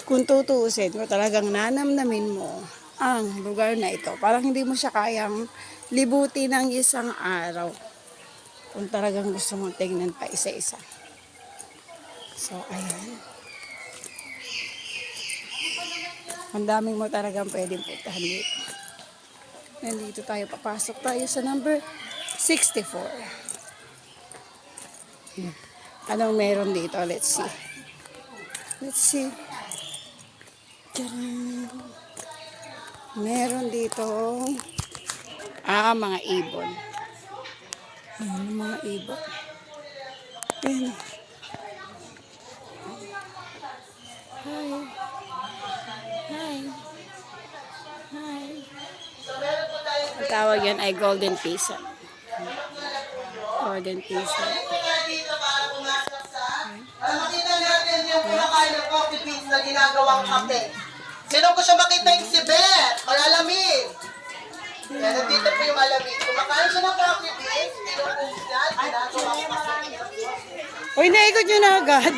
kung tutuusin, kung talagang nanamnamin mo ang lugar na ito, parang hindi mo siya kayang libuti ng isang araw. Kung talagang gusto mong tingnan pa isa-isa. So, ayan. Ang daming mo talagang pwedeng puntahan dito. Nandito tayo, papasok tayo sa number 64. Anong meron dito? Let's see. Let's see. Tcharam! Meron dito mga ibon. Ayan, mga ibon. Ayan. Hi. Hi. Hi. Ang tawag yan ay golden pheasant. Golden pheasant. Makita natin yung kumakain ng coffee beans na ginagawang kape. Sino ko siya makita yung si Beth? Malalamig. Yan, nandito po yung malamig. Kumakain siya ng coffee beans, pinupong yan, ginagawang kape. Uy, naikot nyo na agad.